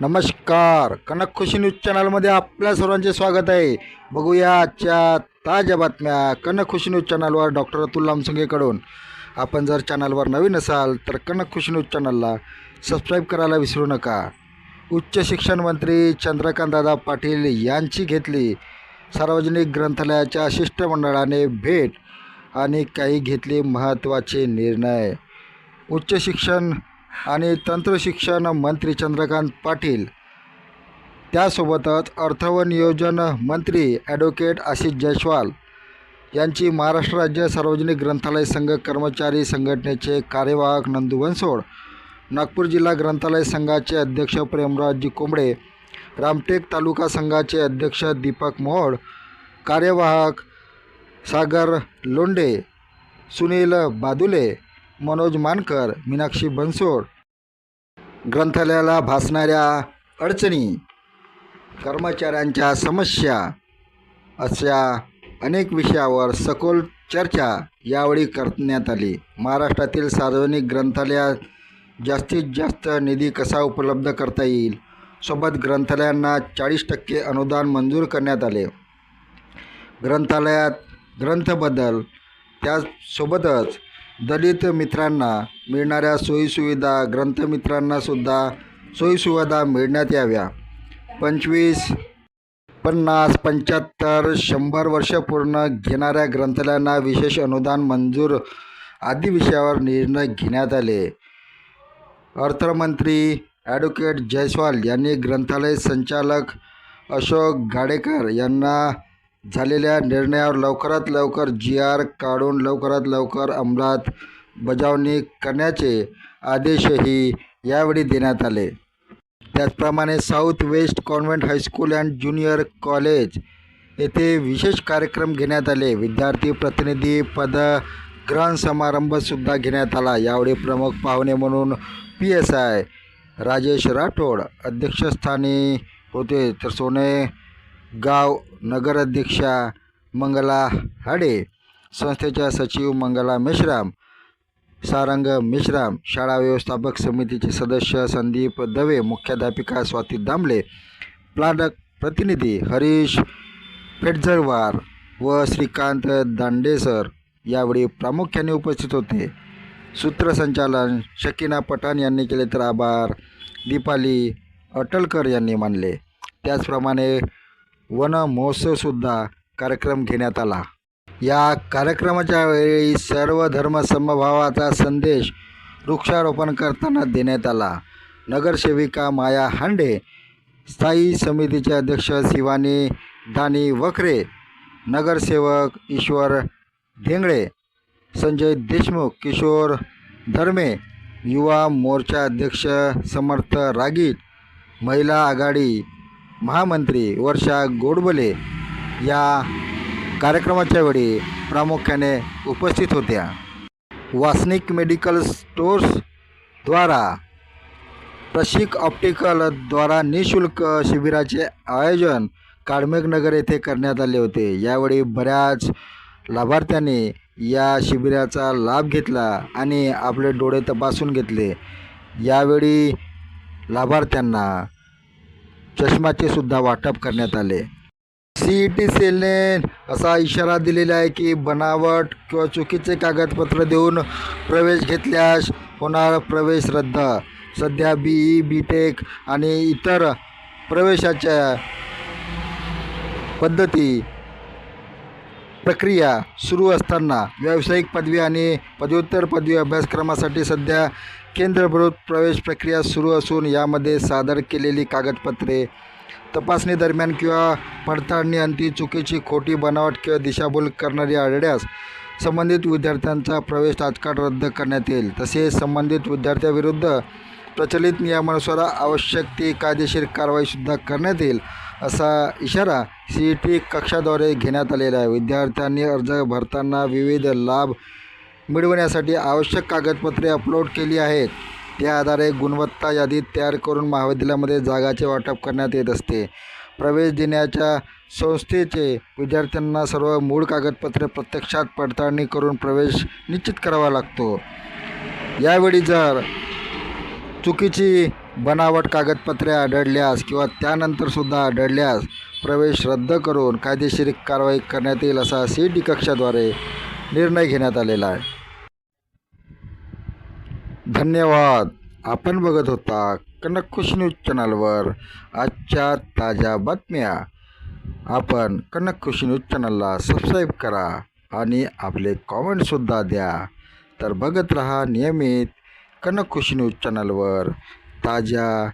नमस्कार. कनक खुशी न्यूज चॅनलमध्ये आपल्या सर्वांचे स्वागत आहे. बघूया आजच्या ताज्या बातम्या कनक खुशी न्यूज चॅनलवर डॉक्टर अतुल लामसंगेकडून. आपण जर चॅनलवर नवीन असाल तर कनक खुशी न्यूज चॅनलला सबस्क्राईब करायला विसरू नका. उच्च शिक्षण मंत्री चंद्रकांतदादा पाटील यांची घेतली सार्वजनिक ग्रंथालयाच्या शिष्टमंडळाने भेट आणि काही घेतले महत्त्वाचे निर्णय. उच्च शिक्षण आणि तंत्रशिक्षण मंत्री चंद्रकांत पाटील, त्यासोबतच अर्थ व नियोजन मंत्री ॲडव्होकेट आशिष जयस्वाल यांची महाराष्ट्र राज्य सार्वजनिक ग्रंथालय संघ कर्मचारी संघटनेचे कार्यवाहक नंदू बनसोड, नागपूर जिल्हा ग्रंथालय संघाचे अध्यक्ष प्रेमरावजी कोंबडे, रामटेक तालुका संघाचे अध्यक्ष दीपक मोहोळ, कार्यवाहक सागर लोंढे, सुनील बादुले, मनोज मानकर, मीनाक्षी बनसोड, ग्रंथालयाला भासणाऱ्या अडचणी, कर्मचाऱ्यांच्या समस्या अशा अनेक विषयावर सखोल चर्चा यावेळी करण्यात आली. महाराष्ट्रातील सार्वजनिक ग्रंथालयात जास्तीत जास्त निधी कसा उपलब्ध करता येईल, सोबत ग्रंथालयांना 40% अनुदान मंजूर करण्यात आले. ग्रंथालयात ग्रंथबदल, त्यासोबतच दलित मित्रांना मिळणाऱ्या सोयीसुविधा, ग्रंथमित्रांनासुद्धा सोयीसुविधा मिळण्यात याव्या. 25, 50, 75, 100 वर्ष पूर्ण घेणाऱ्या ग्रंथालयांना विशेष अनुदान मंजूर आदी विषयावर निर्णय घेण्यात आले. अर्थमंत्री ॲडव्होकेट जयस्वाल यांनी ग्रंथालय संचालक अशोक गाडेकर यांना झालेल्या निर्णयावर लवकरात लवकर GR काढून लवकरात लवकर अंमलात बजावणी करण्याचे आदेशही यावेळी देण्यात आले. त्याचप्रमाणे south west convent high school and junior college येथे विशेष कार्यक्रम घेण्यात आले. विद्यार्थी प्रतिनिधी पदग्रहण समारंभसुद्धा घेण्यात आला. यावेळी प्रमुख पाहुणे म्हणून PSI राजेश राठोड अध्यक्षस्थानी होते, तर सोनेगाव नगराध्यक्षा मंगला हाडे, संस्थेच्या सचिव मंगला मेश्राम, सारंग मेश्राम, शाळा व्यवस्थापक समितीचे सदस्य संदीप दवे, मुख्याध्यापिका स्वाती दामले, प्लानक प्रतिनिधी हरीश पेडझरवार व श्रीकांत दांडेसर यावेळी प्रामुख्याने उपस्थित होते. सूत्रसंचालन शकीना पठाण यांनी केले, तर आभार दीपाली अटलकर यांनी मानले. त्याचप्रमाणे वन महोत्सवसुद्धा कार्यक्रम घेण्यात आला. या कार्यक्रमाच्या वेळी सर्व धर्म समभावाचा संदेश वृक्षारोपण करताना देण्यात आला. नगरसेविका माया हांडे, स्थायी समितीचे अध्यक्ष शिवानी दानी वखरे, नगरसेवक ईश्वर ढेंगळे, संजय देशमुख, किशोर धर्मे, युवा मोर्चा अध्यक्ष समर्थ रागीट, महिला आघाडी महामंत्री वर्षा गोडबोले या कार्यक्रमाच्या वेळी प्रामुख्याने उपस्थित होत्या. वासनिक मेडिकल स्टोर्स द्वारा प्रशिक ऑप्टिकल द्वारा निःशुल्क शिबिराचे आयोजन काळमेघनगर येथे करण्यात आले होते. यावेळी बऱ्याच लाभार्थ्यांनी या शिबिराचा लाभ घेतला आणि आपले डोळे तपासून घेतले. यावेळी लाभार्थ्यांना चष्म्याचे सुद्धा वाटप करण्यात आले. CET सेलने असा इशारा दिलेला आहे की बनावट किंवा चुकीचे कागदपत्र देऊन प्रवेश घेतल्यास होणार प्रवेश रद्द. सध्या BE, BTech आणि इतर प्रवेशाच्या पद्धती प्रक्रिया सुरू असताना व्यावसायिक पदवी आणि पदव्युत्तर पदवी अभ्यासक्रमासाठी सध्या केंद्रभूत प्रवेश प्रक्रिया सुरू असून यामध्ये सादर केलेली कागदपत्रे तपासणी दरम्यान किंवा पडताळणी अंती चुकीची, खोटी, बनावट किंवा दिशाभूल करणारी आढळल्यास संबंधित विद्यार्थ्यांचा प्रवेश तात्काळ रद्द करण्यात येईल. तसेच संबंधित विद्यार्थ्याविरुद्ध प्रचलित नियमानुसार आवश्यक ती कायदेशीर कारवाईसुद्धा करण्यात येईल, असा इशारा CET कक्षाद्वारे घेण्यात आलेला आहे. विद्यार्थ्यांनी अर्ज भरताना विविध लाभ मिळवण्यासाठी आवश्यक कागदपत्रे अपलोड केली आहेत. त्या आधारे गुणवत्ता यादी तयार करून महाविद्यालयामध्ये जागाचे वाटप करण्यात येत असते. प्रवेश देण्याच्या संस्थेचे विद्यार्थ्यांना सर्व मूळ कागदपत्रे प्रत्यक्षात पडताळणी करून प्रवेश निश्चित करावा लागतो. यावेळी जर चुकीची बनावट कागदपत्रे आढळल्यास किंवा त्यानंतरसुद्धा आढळल्यास प्रवेश रद्द करून कायदेशीर कारवाई करण्यात येईल असा CET कक्षाद्वारे निर्णय घेण्यात आलेला आहे. धन्यवाद. आपण बघत होता कनक खुशी न्यूज चॅनलवर आजच्या ताज्या बातम्या. आपण कनक खुशी न्यूज चॅनलला सबस्क्राईब करा आणि आपले कॉमेंटसुद्धा द्या. तर बघत रहा नियमित कनक खुशी न्यूज चॅनलवर ताज्या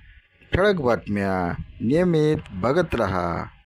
ठळक बातम्या. नियमित बघत रहा.